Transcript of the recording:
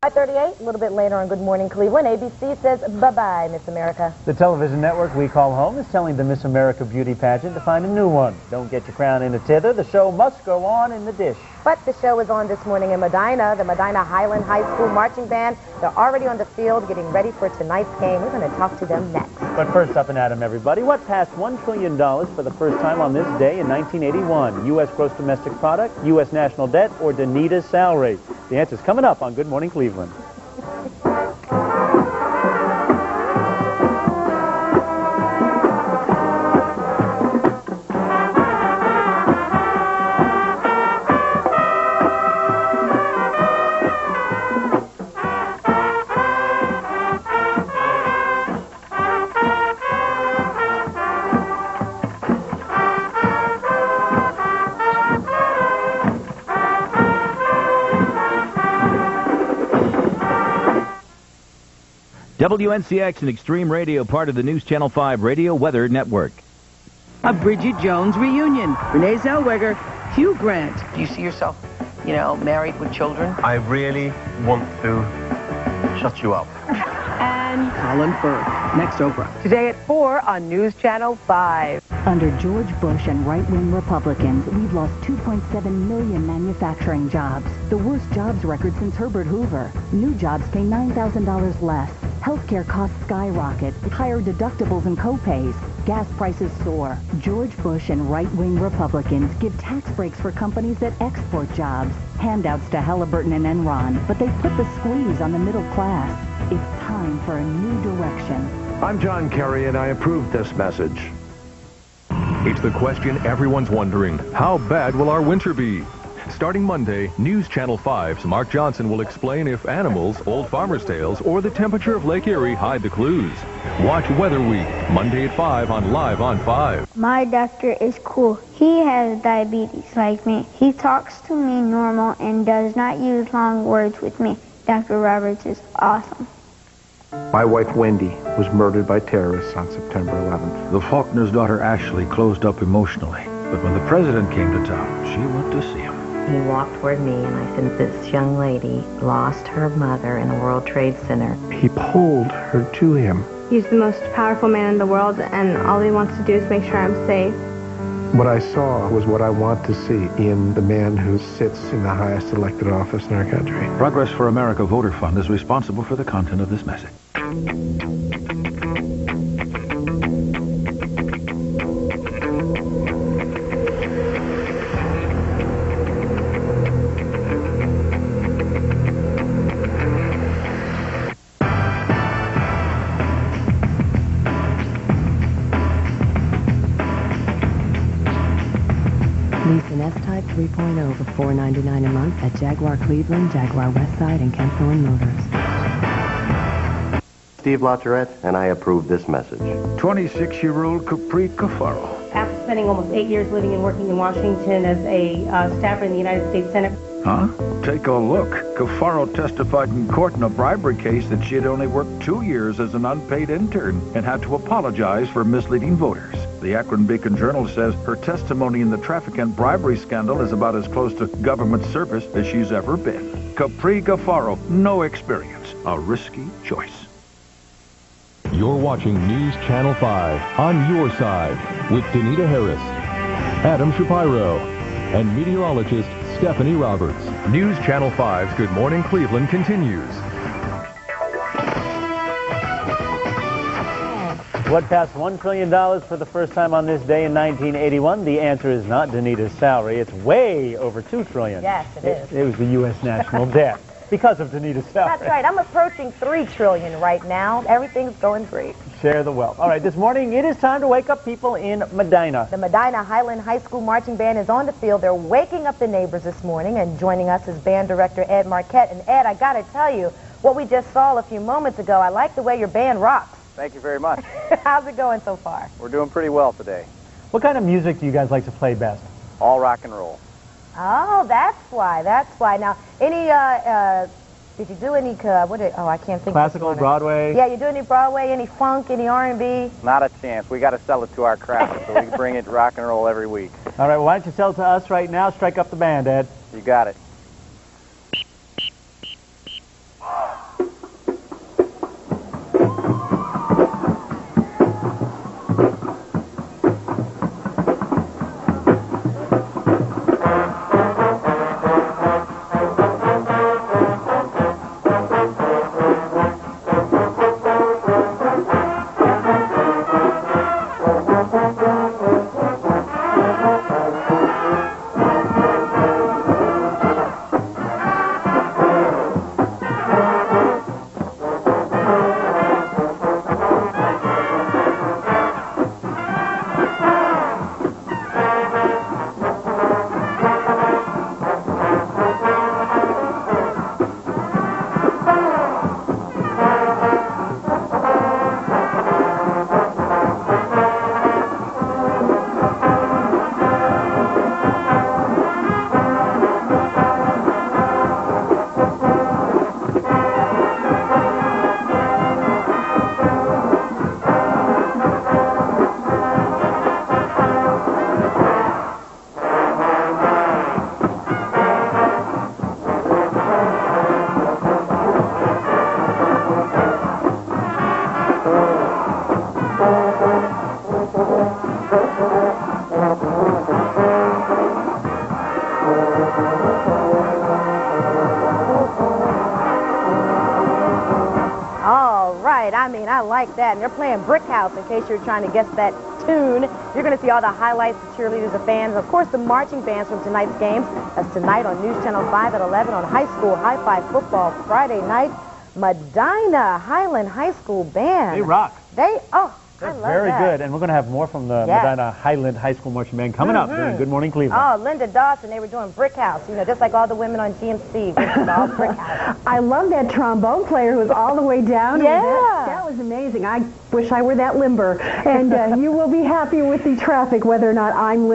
5:38, a little bit later on Good Morning Cleveland, ABC says bye-bye, Miss America. The television network we call home is telling the Miss America beauty pageant to find a new one. Don't get your crown in a tither. The show must go on in the dish. But the show is on this morning in Medina. The Medina Highland High School Marching Band, they're already on the field getting ready for tonight's game. We're going to talk to them next. But first up and at 'em, everybody. What passed $1 trillion for the first time on this day in 1981? U.S. gross domestic product, U.S. national debt, or Danita's salary? The answer's coming up on Good Morning Cleveland. WNCX and Extreme Radio, part of the News Channel 5 Radio Weather Network. A Bridget Jones reunion. Renee Zellweger, Hugh Grant. Do you see yourself, married with children? I really want to shut you up. And Colin Firth. Next, Oprah. Today at 4 on News Channel 5. Under George Bush and right-wing Republicans, we've lost 2.7 million manufacturing jobs. The worst jobs record since Herbert Hoover. New jobs pay $9,000 less. Healthcare costs skyrocket, higher deductibles and copays. Gas prices soar. George Bush and right-wing Republicans give tax breaks for companies that export jobs. Handouts to Halliburton and Enron, but they put the squeeze on the middle class. It's time for a new direction. I'm John Kerry, and I approve this message. It's the question everyone's wondering. How bad will our winter be? Starting Monday, News Channel 5's Mark Johnson will explain if animals, old farmer's tales, or the temperature of Lake Erie hide the clues. Watch Weather Week, Monday at 5 on Live on 5. My doctor is cool. He has diabetes like me. He talks to me normal and does not use long words with me. Dr. Roberts is awesome. My wife, Wendy, was murdered by terrorists on September 11th. The Faulkner's daughter, Ashley, closed up emotionally. But when the president came to town, she went to see him. He walked toward me, and I said, this young lady lost her mother in a World Trade Center. He pulled her to him. He's the most powerful man in the world, and all he wants to do is make sure I'm safe. What I saw was what I want to see in the man who sits in the highest elected office in our country. Progress for America Voter Fund is responsible for the content of this message. Lease an S-Type 3.0 for $4.99 a month at Jaguar Cleveland, Jaguar Westside, and Kent Thorne Motors. Steve Laturette, and I approve this message. 26-year-old Capri Cafaro. After spending almost 8 years living and working in Washington as a staffer in the United States Senate. Huh? Take a look. Cafaro testified in court in a bribery case that she had only worked 2 years as an unpaid intern and had to apologize for misleading voters. The Akron Beacon Journal says her testimony in the traffic and bribery scandal is about as close to government service as she's ever been. Capri Cafaro, no experience. A risky choice. You're watching News Channel 5 on your side with Danita Harris, Adam Shapiro, and meteorologist Stephanie Roberts. News Channel 5's Good Morning Cleveland continues. What passed $1 trillion for the first time on this day in 1981? The answer is not Danita's salary. It's way over $2 trillion. Yes, it is. It was the U.S. national debt because of Danita's salary. That's right. I'm approaching $3 trillion right now. Everything's going great. Share the wealth. All right, this morning it is time to wake up people in Medina. The Medina Highland High School Marching Band is on the field. They're waking up the neighbors this morning, and joining us is band director Ed Marquette. And Ed, I got to tell you, what we just saw a few moments ago, I like the way your band rocks. Thank you very much. How's it going so far? We're doing pretty well today. What kind of music do you guys like to play best? All rock and roll. Oh, that's why. Now, any, did you do any, I can't think. Classical, Broadway? Yeah, you do any Broadway, any funk, any R&B? Not a chance. We got to sell it to our crowd, so we bring it rock and roll every week. All right, well, why don't you sell it to us right now? Strike up the band, Ed. You got it. right. I mean, I like that. And they're playing Brick House, in case you're trying to guess that tune. You're going to see all the highlights, the cheerleaders, the fans, and of course the marching bands from tonight's games. That's tonight on News Channel 5 at 11 on High School Hi-Fi Football Friday night. Medina Highland High School Band. They rock. I love Very that. good. And we're going to have more from the Medina Highland High School Marching Band coming up during Good Morning Cleveland. Oh, Linda Dawson, they were doing Brick House, you know, just like all the women on GMC. Which is all Brick House. I love that trombone player who was all the way down. Yeah. That was amazing. I wish I were that limber. And you will be happy with the traffic, whether or not I'm limber.